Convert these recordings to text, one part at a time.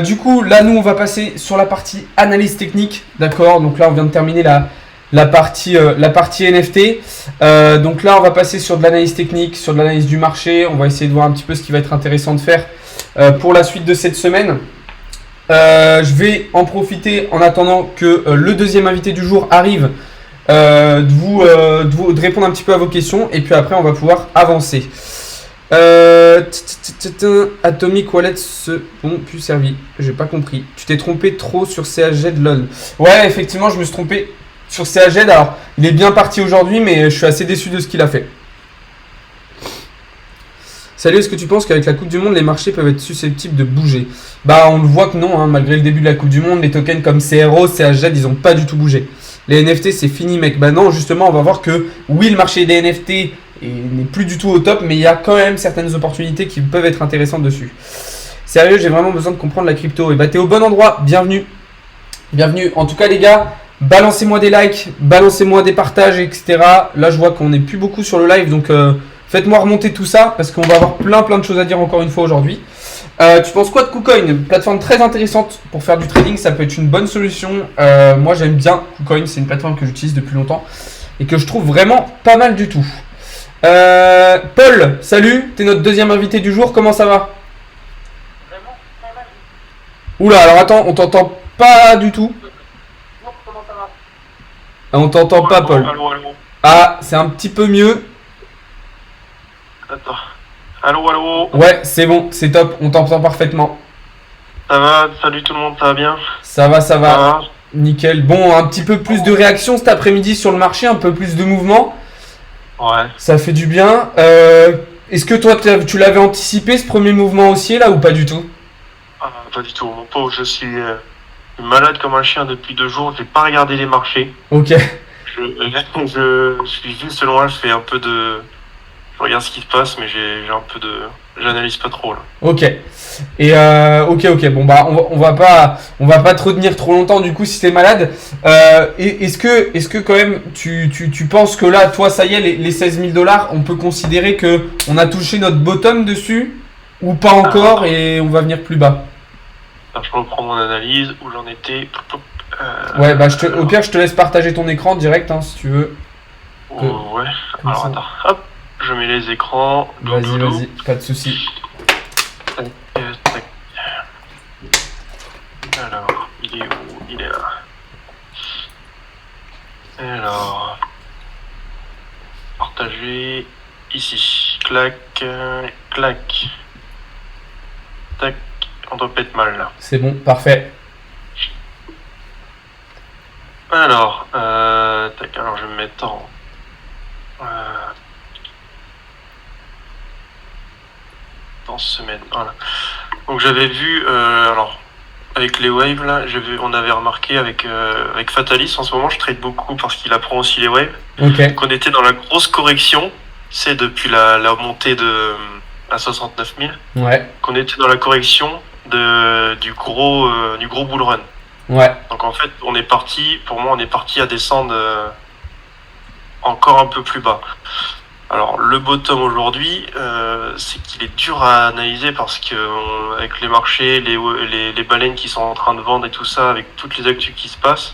Du coup, là, nous, on va passer sur la partie analyse technique, d'accord? Donc là, on vient de terminer la partie NFT. Donc là, on va passer sur de l'analyse technique, sur de l'analyse du marché. On va essayer de voir un petit peu ce qui va être intéressant de faire pour la suite de cette semaine. Je vais en profiter en attendant que le deuxième invité du jour arrive, de répondre un petit peu à vos questions. Et puis après, on va pouvoir avancer. Atomic Wallet bon plus servi. J'ai pas compris. Tu t'es trompé trop sur CHZ LOL. Ouais, effectivement, je me suis trompé sur CHZ. Alors, il est bien parti aujourd'hui, mais je suis assez déçu de ce qu'il a fait. Salut, est-ce que tu penses qu'avec la Coupe du Monde, les marchés peuvent être susceptibles de bouger? Bah, on le voit que non, hein, malgré le début de la Coupe du Monde, les tokens comme CRO, CHZ, ils ont pas du tout bougé. Les NFT, c'est fini, mec. Bah non, justement, on va voir que oui, le marché des NFT n'est plus du tout au top, mais il y a quand même certaines opportunités qui peuvent être intéressantes dessus. Sérieux, j'ai vraiment besoin de comprendre la crypto. Et bah, t'es au bon endroit. Bienvenue. Bienvenue. En tout cas, les gars, balancez-moi des likes, balancez-moi des partages, etc. Là, je vois qu'on n'est plus beaucoup sur le live, donc faites-moi remonter tout ça parce qu'on va avoir plein de choses à dire encore une fois aujourd'hui. Tu penses quoi de KuCoin? Une plateforme très intéressante pour faire du trading, ça peut être une bonne solution. Moi, j'aime bien KuCoin, c'est une plateforme que j'utilise depuis longtemps et que je trouve vraiment pas mal du tout. Paul, salut, t'es notre deuxième invité du jour, comment ça va? Vraiment pas mal. Oula, alors attends, on t'entend pas du tout. Non, comment ça va? On t'entend pas, Paul. Allô. Ah, c'est un petit peu mieux. Attends. Allô. Ouais, c'est bon, c'est top, on t'entend parfaitement. Ça va? Salut tout le monde, ça va bien? Ça va. Ça va. Nickel. Bon, un petit peu plus de réaction cet après-midi sur le marché, un peu plus de mouvement. Ouais. Ça fait du bien. Est-ce que toi, tu l'avais anticipé ce premier mouvement haussier là ou pas du tout? Ah, pas du tout. Mon pauvre, je suis malade comme un chien depuis 2 jours. J'ai pas regardé les marchés. Ok. Je suis juste loin. Je fais un peu de. Je regarde ce qui se passe, mais j'ai un peu de. J'analyse pas trop là. Ok. Et ok. Bon bah on va pas te retenir trop longtemps du coup si t'es malade. Est-ce que quand même tu penses que là toi ça y est les 16 000 $, on peut considérer que on a touché notre bottom dessus ou pas encore et on va venir plus bas? Alors, je reprends mon analyse où j'en étais. Ouais bah au pire je te laisse partager ton écran direct hein, si tu veux. Ouais. Alors ça. attends. Hop. Je mets les écrans. Vas-y, pas de souci. Tac. Alors, il est où? Il est là. Alors, partager ici. Clac. Tac. On doit pas être mal là. C'est bon, parfait. Alors, tac. Alors, je vais me mettre en. Dans semaine. Voilà. Donc j'avais vu, alors avec les waves là, on avait remarqué avec Fatalis en ce moment, je trade beaucoup parce qu'il apprend aussi les waves. Ok. Qu'on était dans la grosse correction, c'est depuis la montée à 69 000. Ouais. Qu'on était dans la correction du gros bull run. Ouais. Donc en fait, on est parti à descendre encore un peu plus bas. Alors le bottom aujourd'hui, c'est qu'il est dur à analyser parce que avec les marchés, les baleines qui sont en train de vendre et tout ça, avec toutes les actus qui se passent,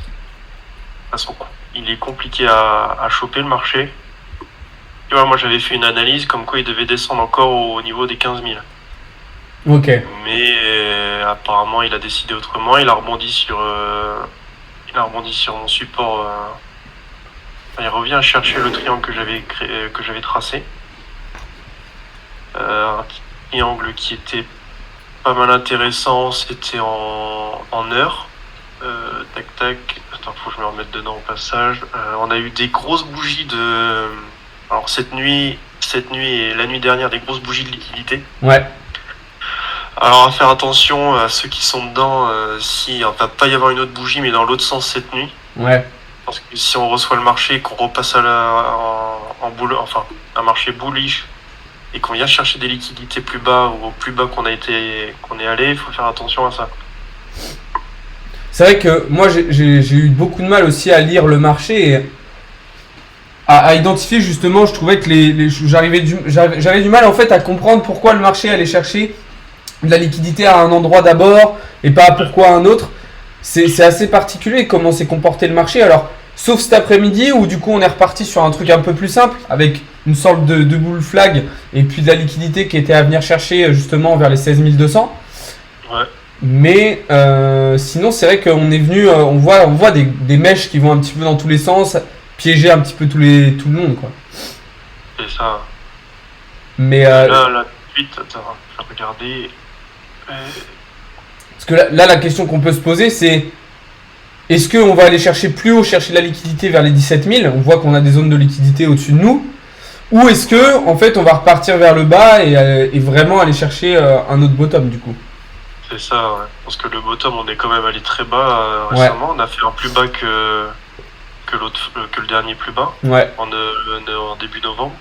il est compliqué à choper le marché. Et voilà, moi j'avais fait une analyse comme quoi il devait descendre encore au niveau des 15 000. Ok. Mais apparemment il a décidé autrement. Il a rebondi sur mon support. Il revient chercher le triangle que j'avais tracé. Un triangle qui était pas mal intéressant, c'était en heure. Tac. Attends, faut que je me remette dedans au passage. On a eu des grosses bougies alors cette nuit et la nuit dernière, des grosses bougies de liquidité. Ouais. Alors à faire attention à ceux qui sont dedans, si on va pas y avoir une autre bougie, mais dans l'autre sens cette nuit. Ouais. Parce que si on reçoit le marché et qu'on repasse en boule, enfin un marché bullish et qu'on vient chercher des liquidités plus bas ou au plus bas qu'on est allé, il faut faire attention à ça. C'est vrai que moi j'ai eu beaucoup de mal aussi à lire le marché et à identifier justement, je trouvais que j'avais du mal en fait à comprendre pourquoi le marché allait chercher de la liquidité à un endroit d'abord et pas pourquoi à un autre. C'est assez particulier comment s'est comporté le marché. Alors, sauf cet après-midi où du coup on est reparti sur un truc un peu plus simple avec une sorte de bull flag et puis de la liquidité qui était à venir chercher justement vers les 16 200. Ouais. Mais sinon, c'est vrai qu'on est venu, on voit des mèches qui vont un petit peu dans tous les sens, piéger un petit peu tout le monde, quoi. C'est ça. Mais Là, tout de suite, attends, je vais regarder. parce que là, la question qu'on peut se poser, c'est est-ce qu'on va aller chercher plus haut, chercher de la liquidité vers les 17 000? On voit qu'on a des zones de liquidité au-dessus de nous. Ou est-ce que, en fait, on va repartir vers le bas et vraiment aller chercher un autre bottom, du coup? C'est ça, ouais. Parce que le bottom, on est quand même allé très bas récemment. On a fait un plus bas que le dernier plus bas Ouais. en début novembre.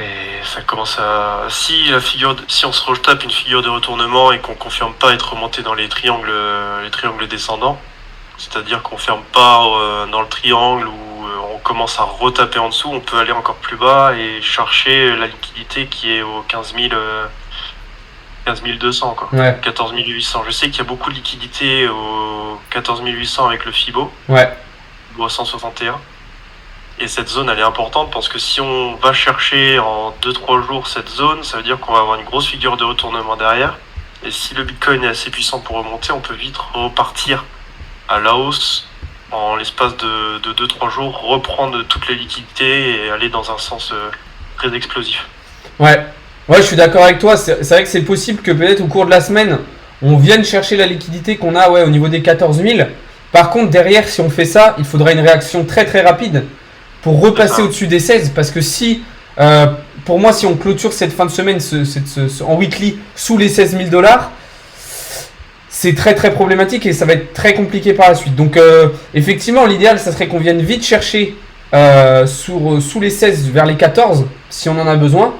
Et ça commence à. Si on se retape une figure de retournement et qu'on confirme pas être remonté dans les triangles descendants, c'est-à-dire qu'on ferme pas dans le triangle où on commence à retaper en dessous, on peut aller encore plus bas et chercher la liquidité qui est au 15 200, quoi. Ouais. 14 800. Je sais qu'il y a beaucoup de liquidité au 14 800 avec le FIBO, Ouais. au 161. Et cette zone, elle est importante parce que si on va chercher en 2-3 jours cette zone, ça veut dire qu'on va avoir une grosse figure de retournement derrière. Et si le Bitcoin est assez puissant pour remonter, on peut vite repartir à la hausse en l'espace de 2-3 jours, reprendre toutes les liquidités et aller dans un sens très explosif. Ouais. Ouais, je suis d'accord avec toi. C'est vrai que c'est possible que peut-être au cours de la semaine, on vienne chercher la liquidité qu'on a au niveau des 14 000. Par contre, derrière, si on fait ça, il faudra une réaction très très rapide pour repasser au-dessus des 16. Parce que si, pour moi, si on clôture cette fin de semaine en weekly sous les 16 000 $, c'est très très problématique et ça va être très compliqué par la suite. Donc, effectivement, l'idéal, ça serait qu'on vienne vite chercher sous les 16 vers les 14 si on en a besoin.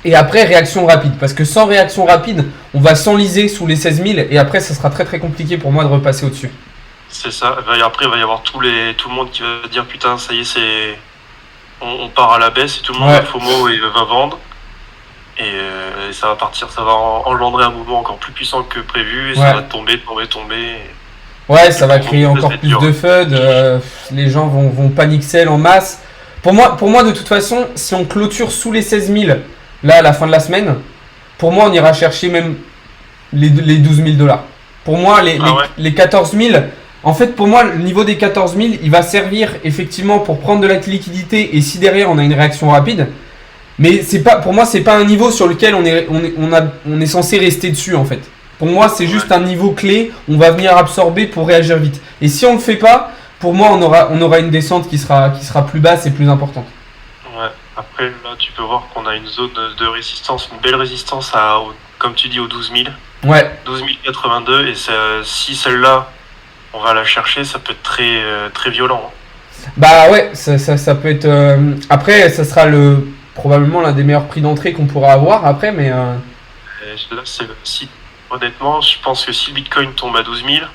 Et après, réaction rapide. Parce que sans réaction rapide, on va s'enliser sous les 16 000 et après, ça sera très très compliqué pour moi de repasser au-dessus. C'est ça. Et après, il va y avoir tout le monde qui va dire putain, ça y est, on part à la baisse et tout le monde va FOMO et va vendre. Et ça va partir, ça va engendrer un mouvement encore plus puissant que prévu et ça va tomber. Ouais, ça va créer encore plus de FUD. Les gens vont panic sell en masse. Pour moi, de toute façon, si on clôture sous les 16 000 là à la fin de la semaine, pour moi, on ira chercher même les 12 000 $. Pour moi, les 14 000. En fait, pour moi, le niveau des 14 000, il va servir effectivement pour prendre de la liquidité et si derrière on a une réaction rapide. Mais pour moi, c'est pas un niveau sur lequel on est censé rester dessus en fait. Pour moi, c'est juste un niveau clé. On va venir absorber pour réagir vite. Et si on le fait pas, pour moi, on aura une descente qui sera plus basse et plus importante. Ouais. Après, là, tu peux voir qu'on a une zone de résistance, une belle résistance comme tu dis, aux 12 000. Ouais. 12 082 et si celle-là on va la chercher, ça peut être très, très violent. Bah ouais, ça peut être. Après, ça sera probablement l'un des meilleurs prix d'entrée qu'on pourra avoir après, mais. Là, honnêtement, je pense que si le Bitcoin tombe à 12 000,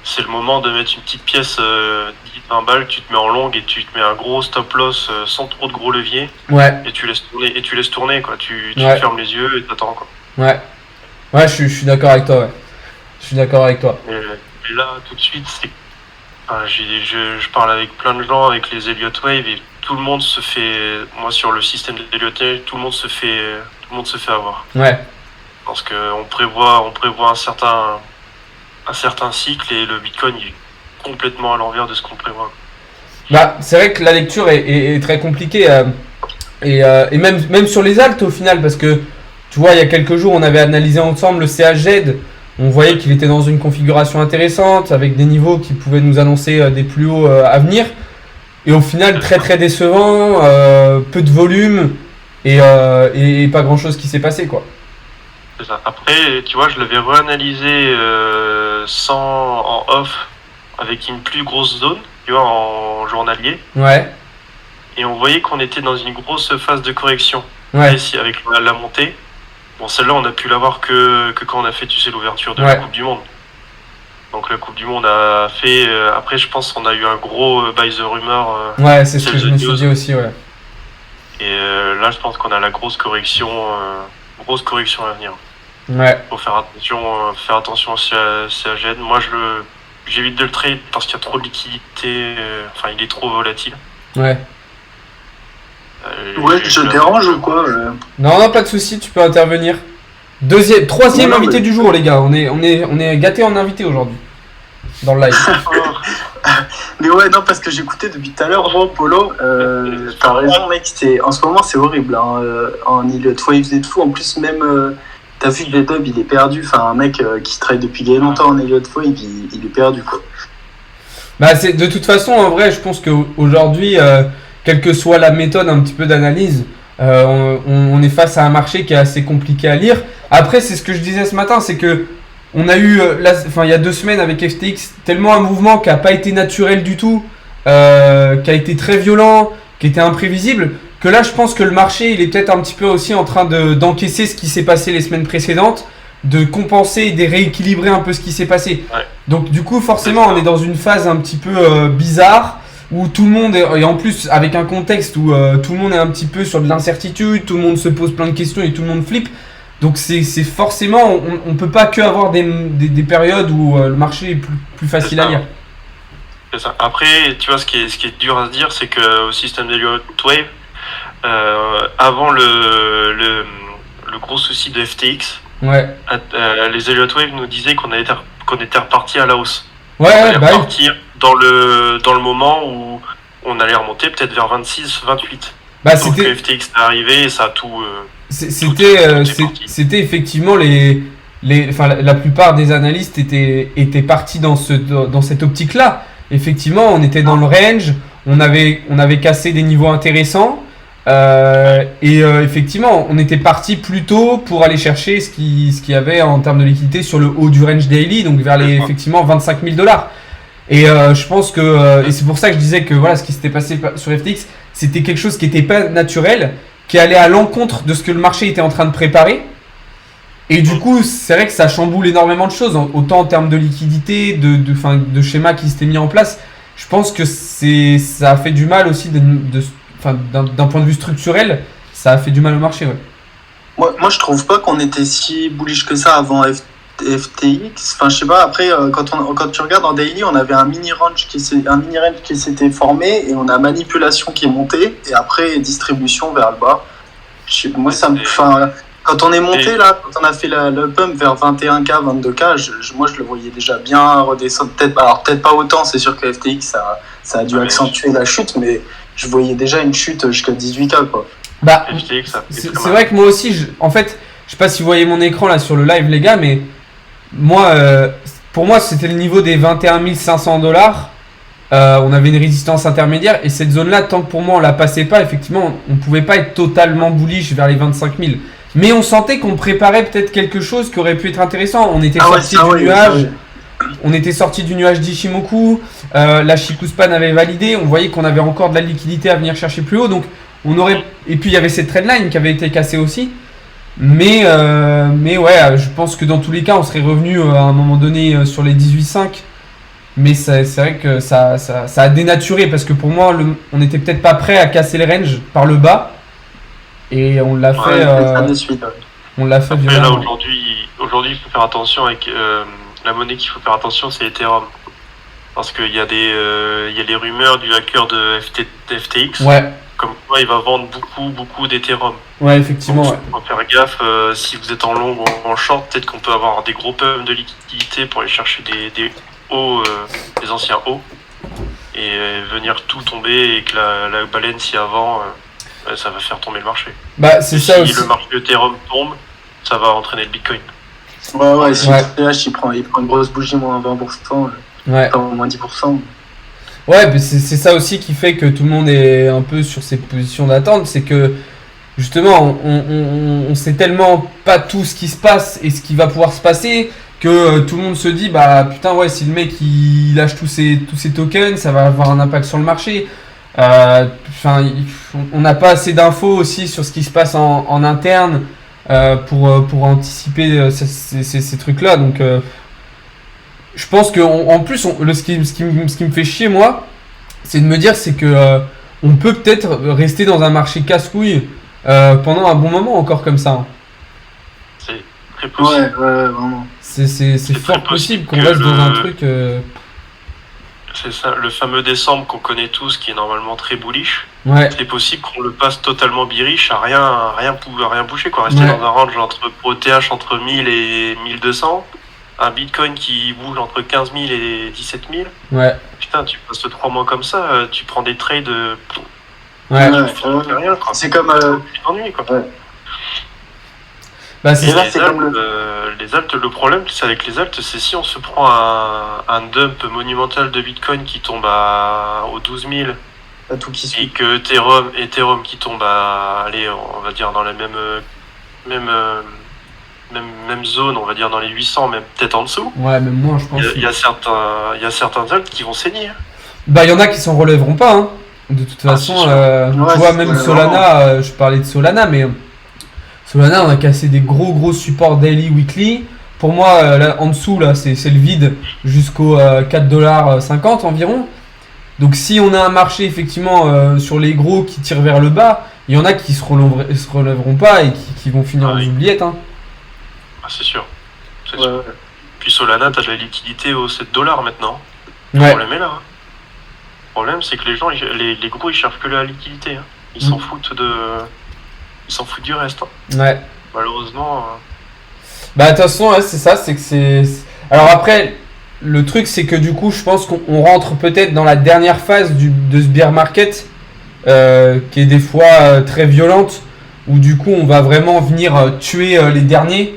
c'est le moment de mettre une petite pièce 10-20 balles, tu te mets en longue et tu te mets un gros stop loss sans trop de gros levier. Ouais. Et tu laisses tourner, quoi. Tu fermes les yeux et t'attends, quoi. Ouais. Ouais, je suis d'accord avec toi, ouais. Je suis d'accord avec toi. Et là, tout de suite, je parle avec plein de gens, avec les Elliott Wave, et tout le monde se fait, moi sur le système d'Elliott Wave, tout le monde se fait avoir. Ouais. Parce qu'on prévoit un certain cycle et le Bitcoin il est complètement à l'envers de ce qu'on prévoit. Bah, c'est vrai que la lecture est très compliquée et même sur les alts au final, parce que tu vois, il y a quelques jours, on avait analysé ensemble le CHZ. On voyait qu'il était dans une configuration intéressante, avec des niveaux qui pouvaient nous annoncer des plus hauts à venir. Et au final, très très décevant, peu de volume et pas grand chose qui s'est passé, quoi. C'est ça. Après, tu vois, je l'avais réanalysé en off, avec une plus grosse zone, tu vois, en journalier. Ouais. Et on voyait qu'on était dans une grosse phase de correction. Ouais. Avec la montée. Bon, celle-là, on a pu l'avoir que quand on a fait, tu sais, l'ouverture de la Coupe du Monde. Donc la Coupe du Monde a fait... après, je pense qu'on a eu un gros buy the rumor. Ouais, c'est ce que je me suis dit aussi, ouais. Et là, je pense qu'on a la grosse correction grosse correction à venir. Ouais. Faut faire attention au CAGN. Moi, j'évite de le trade parce qu'il y a trop de liquidité. Enfin, il est trop volatile. Ouais. Ouais, je te dérange ou quoi Non, pas de souci, tu peux intervenir. Troisième Non, invité mais- du jour, les gars. On est gâtés en invité aujourd'hui. Dans le live. Mais ouais, non, parce que j'écoutais depuis tout à l'heure, Polo. T'as raison, mec. En ce moment, c'est horrible. Hein, en Elliott Wave et tout. En plus, même, t'as vu que Dub, il est perdu. Enfin, un mec qui trade depuis longtemps en Elliott Wave, il est perdu, quoi. Bah, de toute façon, en vrai, je pense qu'aujourd'hui, quelle que soit la méthode un petit peu d'analyse, on est face à un marché qui est assez compliqué à lire. Après, c'est ce que je disais ce matin, c'est que on a eu, il y a 2 semaines avec FTX, tellement un mouvement qui n'a pas été naturel du tout, qui a été très violent, qui était imprévisible, que là, je pense que le marché, il est peut-être un petit peu aussi en train d'encaisser ce qui s'est passé les semaines précédentes, de compenser et de rééquilibrer un peu ce qui s'est passé. Ouais. Donc, du coup, forcément, on est dans une phase un petit peu bizarre, où tout le monde est, et en plus avec un contexte où tout le monde est un petit peu sur de l'incertitude, tout le monde se pose plein de questions et tout le monde flippe. Donc c'est forcément, on peut pas que avoir des périodes où le marché est plus facile à lire. C'est ça. Après, tu vois, ce qui est dur à se dire, c'est que au système d'Elliott Wave, avant le gros souci de FTX, Ouais. les Elliott Wave nous disaient qu'on était reparti à la hausse. On Ouais, allait bah oui. repartir dans le moment où on allait remonter peut-être vers 26, 28. Bah Donc c'était FTX est arrivé et ça a tout. c'était effectivement la plupart des analystes étaient partis dans cette optique-là. Effectivement, on était dans le range, on avait cassé des niveaux intéressants. Effectivement, on était parti plutôt pour aller chercher ce qu'il y avait en termes de liquidité sur le haut du range daily, donc vers les effectivement 25 000 $. Et je pense que, et c'est pour ça que je disais que voilà, ce qui s'était passé sur FTX, c'était quelque chose qui n'était pas naturel, qui allait à l'encontre de ce que le marché était en train de préparer. Et du coup, c'est vrai que ça chamboule énormément de choses, autant en termes de liquidité, de schémas qui s'étaient mis en place. Je pense que ça a fait du mal aussi d'un point de vue structurel, ça a fait du mal au marché. Ouais. Moi, je trouve pas qu'on était si bullish que ça avant FTX. Enfin, je sais pas. Après, quand tu regardes en daily, on avait un mini range qui s'était formé et on a manipulation qui est montée et après distribution vers le bas. Moi, ça me. Enfin, quand on est monté là, quand on a fait le pump vers 21K, 22K, moi je le voyais déjà bien redescendre. Peut-être pas autant. C'est sûr que FTX ça a dû accentuer la chute, mais je voyais déjà une chute jusqu'à 18K, quoi. Bah, FTX, c'est vrai que moi aussi, en fait, je sais pas si vous voyez mon écran là sur le live, les gars, mais moi, pour moi, c'était le niveau des 21 500 $. On avait une résistance intermédiaire et cette zone-là, tant que pour moi on la passait pas, effectivement, on pouvait pas être totalement bullish vers les 25 000. Mais on sentait qu'on préparait peut-être quelque chose qui aurait pu être intéressant. On était sorti du nuage. On était sorti du nuage d'Ishimoku. La Shikuspan avait validé. On voyait qu'on avait encore de la liquidité à venir chercher plus haut. Donc on aurait. Et puis il y avait cette trendline qui avait été cassée aussi. Mais ouais, je pense que dans tous les cas, on serait revenu à un moment donné sur les 18,5. Mais c'est vrai que ça a dénaturé parce que pour moi, on n'était peut-être pas prêt à casser le range par le bas. Et on l'a fait. On l'a fait Après, violemment. là, aujourd'hui, il faut faire attention avec la monnaie qu'il faut faire attention, c'est Ethereum. Parce qu'il y a les rumeurs du hacker de FTX. Ouais. Comme quoi, il va vendre beaucoup d'Ethereum. Ouais, effectivement. Donc, Ouais. faut faire gaffe. Si vous êtes en long ou en short, peut-être qu'on peut avoir des gros pumps de liquidité pour aller chercher des hauts, des anciens hauts, et venir tout tomber et que la baleine s'y avant. Ça va faire tomber le marché. Bah, c'est ça aussi. Si le marché Ethereum tombe, ça va entraîner le Bitcoin. Ouais, si Ouais. il prend une grosse bougie moins 20%, Ouais. moins 10%. Ouais, mais c'est ça aussi qui fait que tout le monde est un peu sur ses positions d'attente. C'est que justement, on sait tellement pas tout ce qui se passe et ce qui va pouvoir se passer que tout le monde se dit bah putain, ouais, si le mec il lâche tous ses tokens, ça va avoir un impact sur le marché. On n'a pas assez d'infos aussi sur ce qui se passe en interne pour anticiper ces trucs-là. Donc, je pense qu'en plus, ce qui me fait chier, moi, c'est de me dire c'est que on peut peut-être rester dans un marché casse-couille pendant un bon moment encore comme ça. Hein. très possible. Vraiment. C'est très fort possible qu'on que reste dans un truc. C'est ça, le fameux décembre qu'on connaît tous, qui est normalement très bullish. Ouais. C'est possible qu'on le passe totalement bearish à rien bouger, quoi. Rester Ouais. dans un range pour ETH entre 1000 et 1200. Un Bitcoin qui bouge entre 15 000 et 17 000. Ouais. Putain, tu passes 3 mois comme ça, tu prends des trades, Ouais. tu fais rien, quoi. C'est comme. Tu t'ennuies, quoi. Ouais. Bah, Et c'est Et là, les c'est altes, comme les altes, le problème, c'est avec les altes, c'est si on se prend un dump monumental de Bitcoin qui tombe aux 12 000 Pas tout qui et suit. que Ethereum qui tombe allez, on va dire dans la même zone, on va dire dans les 800, même peut-être en dessous. Ouais, même moi, je pense. Il y a certains altes qui vont saigner. Bah, il y en a qui s'en relèveront pas, hein. De toute Ah, façon, c'est sûr. Ouais, tu vois, c'est même vraiment. Solana, je parlais de Solana, mais Solana, on a cassé des gros supports daily, weekly. Pour moi, là, en dessous, là, c'est le vide jusqu'au 4,50$ environ. Donc, si on a un marché, effectivement, sur les gros qui tirent vers le bas, il y en a qui se relèveront pas et qui vont finir aux Oui. oubliettes, hein. Ah, c'est sûr. C'est Ouais, sûr. ouais. Puis Solana, t'as de la liquidité aux 7$ maintenant. Le Ouais. problème est là. Hein. Le problème, c'est que les gens, les gros, ils cherchent que la liquidité. Hein. Ils s'en foutent du reste. Hein. Ouais. Malheureusement. Bah, de toute façon, ouais, c'est ça, c'est que c'est. Alors après, le truc, c'est que du coup, je pense qu'on rentre peut-être dans la dernière phase de ce bear market, qui est des fois très violente, où du coup, on va vraiment venir tuer les derniers,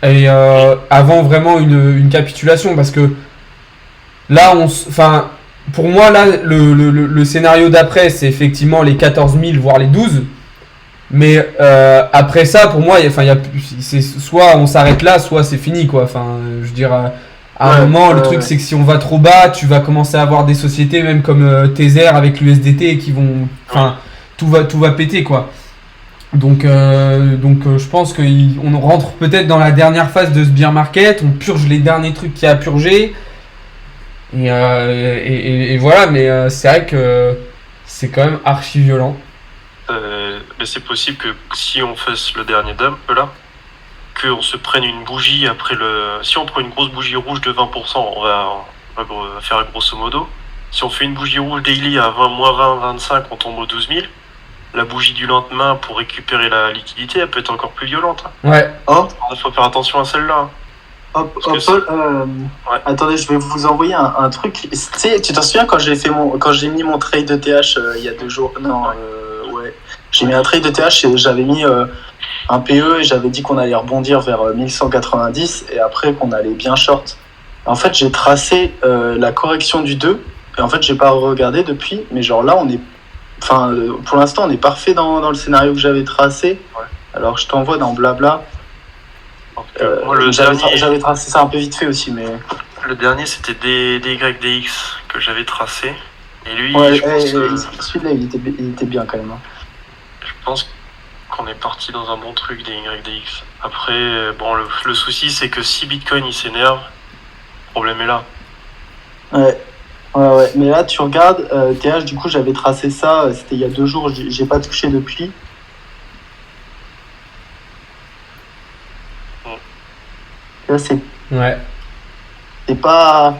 et avant vraiment une capitulation, parce que là, enfin, pour moi, là, le scénario d'après, c'est effectivement les 14 000, voire les 12. Mais après ça, pour moi, c'est soit on s'arrête là, soit c'est fini, quoi. Enfin, je veux dire, à un Ouais, moment, le ouais, truc, ouais. c'est que si on va trop bas, tu vas commencer à avoir des sociétés, même comme Tether avec l'USDT, qui vont, enfin, tout va péter, quoi. Donc, je pense qu'on rentre peut-être dans la dernière phase de ce bear market. On purge les derniers trucs qu'il y a à purger. Et voilà, mais c'est vrai que c'est quand même archi violent. Mais c'est possible que si on fasse le dernier dump là, qu'on se prenne une bougie après si on prend une grosse bougie rouge de 20%, on va faire grosso modo. Si on fait une bougie rouge daily à 20, moins 20, 25, on tombe aux 12 000. La bougie du lendemain pour récupérer la liquidité, elle peut être encore plus violente. Hein. Ouais. Oh, Il faut faire attention à celle-là. Hein. hop, Parce que hop, Ouais. attendez, je vais vous envoyer un truc. Tu sais, tu t'en souviens quand j'ai mis mon trade ETH il y a 2 jours? Non, ouais. J'ai mis un trade ETH et j'avais mis un PE et j'avais dit qu'on allait rebondir vers 1190 et après qu'on allait bien short. En fait, j'ai tracé la correction du 2 et en fait, j'ai pas regardé depuis, mais genre là, enfin, pour l'instant, on est parfait dans le scénario que j'avais tracé. Ouais. Alors, je t'envoie dans Blabla. Moi, J'avais tracé ça un peu vite fait aussi, mais. le dernier, c'était DYDX que j'avais tracé. Et lui, Ouais, je celui-là, il était bien quand même. Hein. pense qu'on est parti dans un bon truc des YDX. Après, bon, le souci, c'est que si Bitcoin il s'énerve, le problème est là. Ouais. Mais là, tu regardes, TH, du coup, j'avais tracé ça, c'était il y a 2 jours, j'ai pas touché depuis. Là, Ouais. c'est pas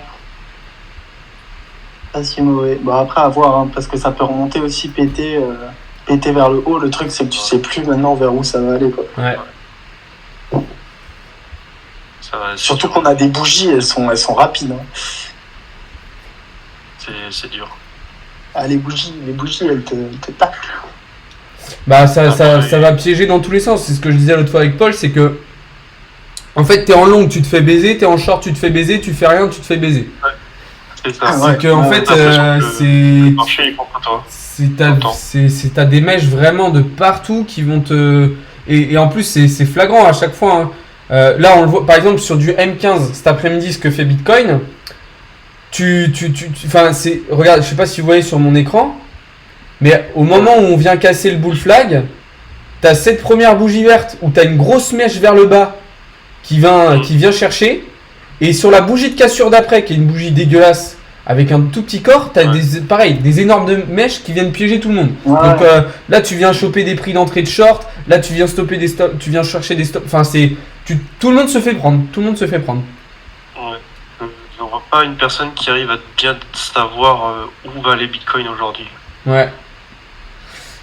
si mauvais. Bon, après, à voir, hein, parce que ça peut remonter aussi, péter vers le haut. Le truc, c'est que tu sais plus maintenant vers où ça va aller, quoi. Ouais. Ça va, Surtout qu'on a des bougies, elles sont rapides. Hein. c'est dur. Ah, les bougies, elles te tapent. Bah ça va piéger dans tous les sens. C'est ce que je disais l'autre fois avec Paul, c'est que en fait t'es en long, tu te fais baiser, t'es en short, tu te fais baiser, tu fais rien, tu te fais baiser. C'est ça. Ah ouais. C'est que en fait Le c'est marché il contre toi. t'as des mèches vraiment de partout qui vont te et en plus c'est flagrant à chaque fois. Hein. Là on le voit par exemple sur du M15 cet après-midi ce que fait Bitcoin. Enfin c'est regarde, je sais pas si vous voyez sur mon écran. Mais au moment où on vient casser le bull flag, t'as cette première bougie verte où t'as une grosse mèche vers le bas qui vient chercher. Et sur la bougie de cassure d'après, qui est une bougie dégueulasse avec un tout petit corps, t'as des énormes mèches qui viennent piéger tout le monde. Ouais. Donc là tu viens choper des prix d'entrée de short, là tu viens stopper tu viens chercher des stops. Enfin Tout le monde se fait prendre. Tout le monde se fait prendre. Ouais. Je ne vois pas une personne qui arrive à bien savoir où va les bitcoins aujourd'hui. Ouais.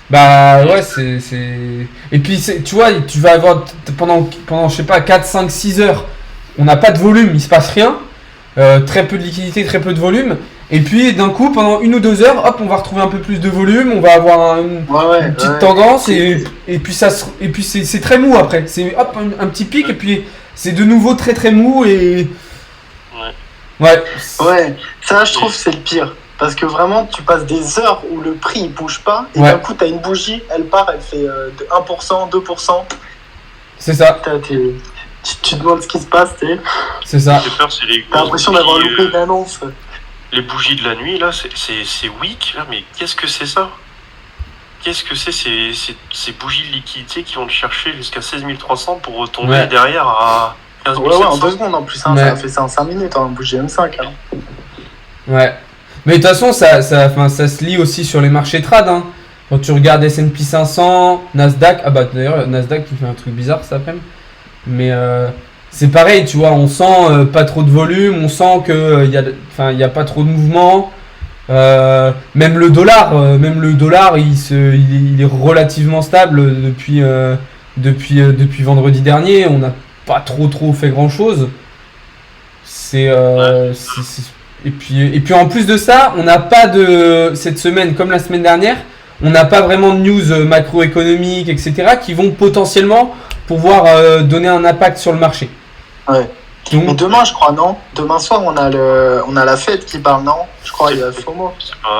Bah ouais, c'est... Et puis, tu vois, tu vas avoir pendant je sais pas, 4, 5, 6 heures, on n'a pas de volume, il se passe rien. Très peu de liquidité, très peu de volume. Et puis, d'un coup, pendant 1 ou 2 heures, hop, on va retrouver un peu plus de volume, on va avoir une petite tendance, et puis, c'est très mou après. C'est hop, un petit pic, et puis c'est de nouveau très très mou, et... Ouais. Ouais, ça je trouve c'est le pire. Parce que vraiment, tu passes des heures où le prix il bouge pas, et d'un coup, t'as une bougie, elle part, elle fait de 1%, 2%. C'est ça. Tu demandes ce qui se passe, tu sais. C'est ça. T'as l'impression d'avoir loupé une annonce. Les bougies de la nuit, là, c'est weak, là, mais qu'est-ce que c'est ça? Qu'est-ce que c'est ces bougies de liquidité qui vont te chercher jusqu'à 16 300 pour retomber derrière à 15 700? Ouais, en 2 secondes en plus, hein, ça a fait ça en 5 minutes, hein, bougie M5. Hein. Ouais. Mais de toute façon, ça se lit aussi sur les marchés trad. Hein. Quand tu regardes S&P 500, Nasdaq, ah bah d'ailleurs Nasdaq qui fait un truc bizarre cet après-midi. Mais c'est pareil, tu vois, on sent pas trop de volume, on sent que y a pas trop de mouvement. Même le dollar, il est relativement stable depuis vendredi dernier. On n'a pas trop fait grand-chose. Et puis en plus de ça, on n'a pas cette semaine, comme la semaine dernière, on n'a pas vraiment de news macroéconomiques, etc., qui vont potentiellement pouvoir donner un impact sur le marché. Ouais. Donc, mais demain, je crois, non? Demain soir, on a la Fed qui parle, non? Je crois qu'il y a FOMO.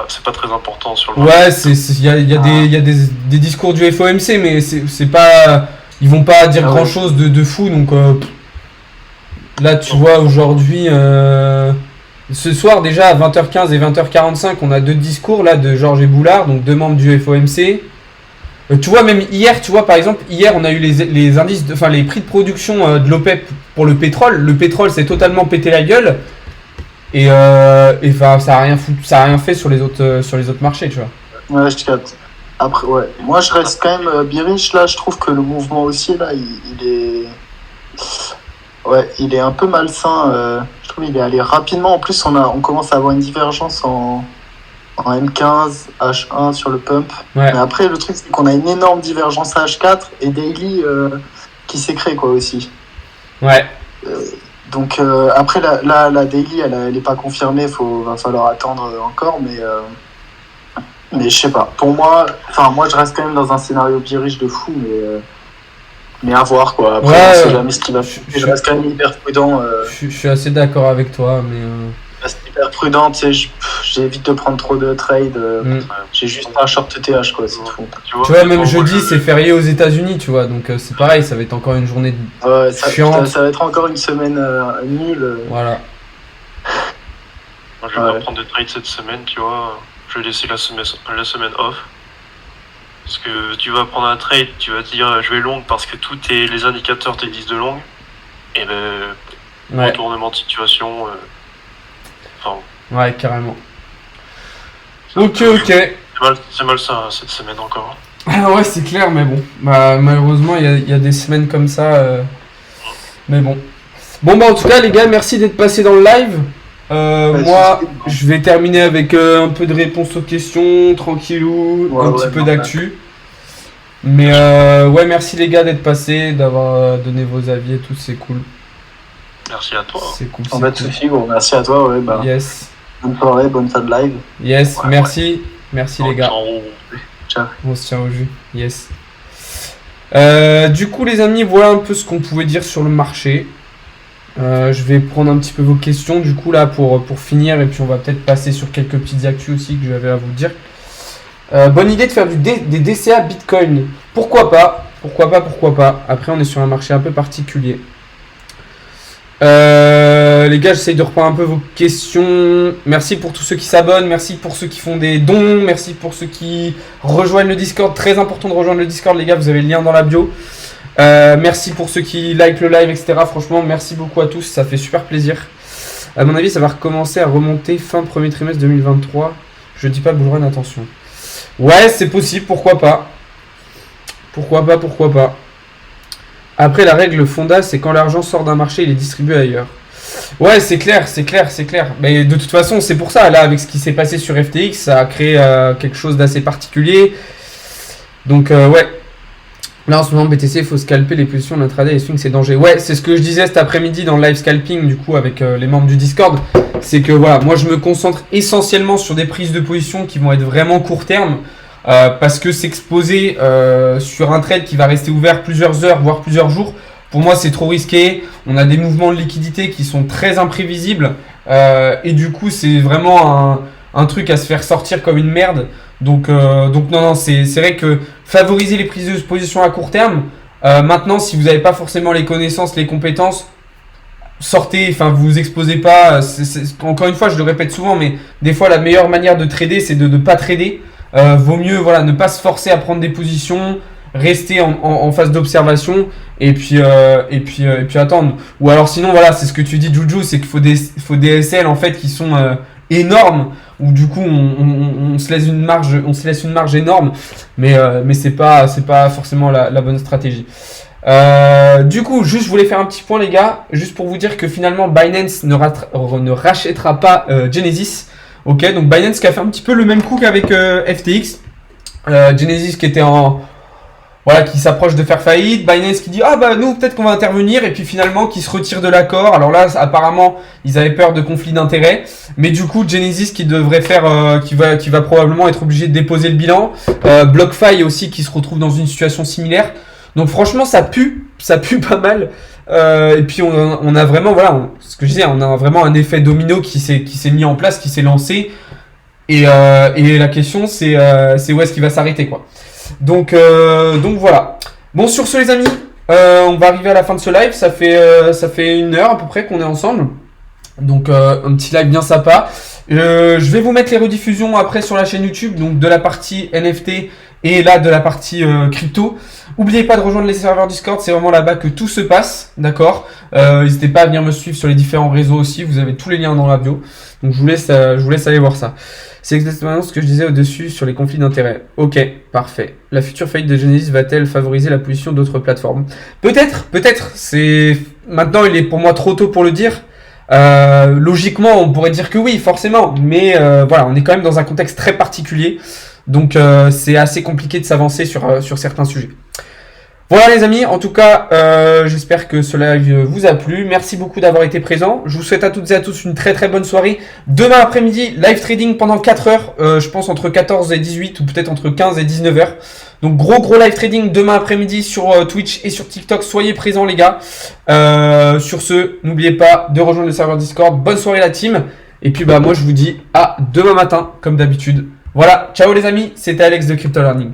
C'est pas très important sur le marché. Ouais, il y a des discours du FOMC, mais c'est pas... Ils vont pas dire grand-chose de fou, donc... là, tu vois, aujourd'hui... ce soir, déjà, à 20h15 et 20h45, on a 2 discours, là, de Georges et Boulard, donc 2 membres du FOMC. Tu vois, même hier, par exemple, on a eu les indices, les prix de production de l'OPEP pour le pétrole. Le pétrole s'est totalement pété la gueule. Et ça a rien fait sur les autres marchés, tu vois. Ouais, je capte. Après, ouais. Moi, je reste quand même bearish, là. Je trouve que le mouvement aussi, là, il est... Ouais, il est un peu malsain. Je trouve qu'il est allé rapidement. En plus, on commence à avoir une divergence en M15, H1 sur le pump. Ouais. Mais après, le truc, c'est qu'on a une énorme divergence à H4 et daily qui s'est créée, quoi, aussi. Ouais. Donc, après, la daily, elle est pas confirmée. Va falloir attendre encore. Mais je sais pas. Pour moi, je reste quand même dans un scénario bearish de fou, mais à voir, quoi. Après, on sait jamais ce qui va faire. Je reste quand même hyper prudent. Je suis assez d'accord avec toi, mais... Je reste hyper prudent, tu sais, j'évite de prendre trop de trades. J'ai juste un short TH, quoi, c'est tout. Tu vois, même jeudi, c'est férié aux États-Unis, tu vois, donc c'est pareil, ça va être encore une journée chiante. Ça va être encore une semaine nulle. Voilà. Moi, je vais pas prendre de trade cette semaine, tu vois. Je vais laisser la semaine off. Parce que tu vas prendre un trade, tu vas dire je vais long parce que les indicateurs te disent de long. Et retournement de situation. Ouais, carrément. Ok. C'est malsain cette semaine encore. Ah ouais, c'est clair, mais bon. Bah, malheureusement, il y a des semaines comme ça. Mais bon. Bon, bah, en tout cas, les gars, merci d'être passés dans le live. Moi, je vais terminer avec un peu de réponse aux questions, tranquillou, un petit peu d'actu. Mais ouais, merci les gars d'être passés, d'avoir donné vos avis et tout, c'est cool. Merci à toi. C'est cool. En fait, souci, gros. Merci à toi, ouais. Bah, yes. Bonne soirée, bonne fin de live. Yes, merci. Merci les gars. Ciao. On se tient au jus. Yes. Du coup, les amis, voilà un peu ce qu'on pouvait dire sur le marché. Je vais prendre un petit peu vos questions du coup là pour finir et puis on va peut-être passer sur quelques petites actus aussi que j'avais à vous dire. Bonne idée de faire des DCA Bitcoin. Pourquoi pas. Après on est sur un marché un peu particulier. Les gars, j'essaye de reprendre un peu vos questions. Merci pour tous ceux qui s'abonnent, merci pour ceux qui font des dons, merci pour ceux qui rejoignent le Discord. Très important de rejoindre le Discord les gars, vous avez le lien dans la bio. Merci pour ceux qui like le live, etc. Franchement, merci beaucoup à tous, ça fait super plaisir. À mon avis, ça va recommencer à remonter fin premier trimestre 2023. Je dis pas bullrun, attention. Ouais, c'est possible, pourquoi pas. Après, la règle fonda, c'est quand l'argent sort d'un marché, il est distribué ailleurs. Ouais, c'est clair. Mais de toute façon, c'est pour ça, là, avec ce qui s'est passé sur FTX, ça a créé quelque chose d'assez particulier. Donc, ouais. Là, en ce moment, BTC, il faut scalper les positions d'intraday et swing, c'est danger. Ouais, c'est ce que je disais cet après-midi dans le live scalping, du coup, avec les membres du Discord. C'est que, voilà, moi, je me concentre essentiellement sur des prises de position qui vont être vraiment court terme. Parce que s'exposer sur un trade qui va rester ouvert plusieurs heures, voire plusieurs jours, pour moi, c'est trop risqué. On a des mouvements de liquidité qui sont très imprévisibles. Et du coup, c'est vraiment un truc à se faire sortir comme une merde. Donc non, c'est vrai que favoriser les prises de position à court terme. Maintenant, si vous n'avez pas forcément les connaissances, les compétences, sortez, enfin vous exposez pas. Encore une fois, je le répète souvent, mais des fois, la meilleure manière de trader, c'est de ne pas trader. Vaut mieux ne pas se forcer à prendre des positions, rester en phase d'observation et puis attendre. Ou alors sinon, voilà, c'est ce que tu dis, Juju, c'est qu'il faut des SL en fait qui sont énormes, où du coup on se laisse une marge énorme, mais c'est pas forcément la bonne stratégie. Du coup, juste je voulais faire un petit point les gars, juste pour vous dire que finalement Binance ne rachètera pas Genesis. Ok, donc Binance qui a fait un petit peu le même coup qu'avec FTX. Genesis qui était qui s'approche de faire faillite. Binance qui dit nous peut-être qu'on va intervenir, et puis finalement qui se retire de l'accord. Alors là apparemment ils avaient peur de conflit d'intérêts, mais du coup Genesis qui devrait faire qui va probablement être obligé de déposer le bilan. BlockFi aussi qui se retrouve dans une situation similaire. Donc franchement ça pue pas mal. Et puis on a vraiment ce que je disais, on a vraiment un effet domino qui s'est mis en place, qui s'est lancé, et la question c'est où est-ce qu'il va s'arrêter quoi. Donc voilà. Bon, sur ce les amis, on va arriver à la fin de ce live. Ça fait 1 heure à peu près qu'on est ensemble. Donc un petit live bien sympa. Je vais vous mettre les rediffusions après sur la chaîne YouTube, donc de la partie NFT et là de la partie crypto. N'oubliez pas de rejoindre les serveurs Discord, c'est vraiment là-bas que tout se passe, d'accord. N'hésitez pas à venir me suivre sur les différents réseaux aussi, vous avez tous les liens dans la bio. Donc je vous laisse aller voir ça. C'est exactement ce que je disais au-dessus sur les conflits d'intérêts. Ok, parfait. La future faillite de Genesis va-t-elle favoriser la position d'autres plateformes ? Peut-être. Maintenant, il est pour moi trop tôt pour le dire. Logiquement, on pourrait dire que oui, forcément. Mais on est quand même dans un contexte très particulier. Donc, c'est assez compliqué de s'avancer sur certains sujets. Voilà les amis, en tout cas, j'espère que ce live vous a plu. Merci beaucoup d'avoir été présent. Je vous souhaite à toutes et à tous une très très bonne soirée. Demain après-midi, live trading pendant 4 heures. Je pense entre 14 et 18 ou peut-être entre 15 et 19 heures. Donc gros live trading demain après-midi sur Twitch et sur TikTok. Soyez présents les gars. Sur ce, n'oubliez pas de rejoindre le serveur Discord. Bonne soirée la team. Et puis moi je vous dis à demain matin comme d'habitude. Voilà, ciao les amis, c'était Alex de Crypto Learning.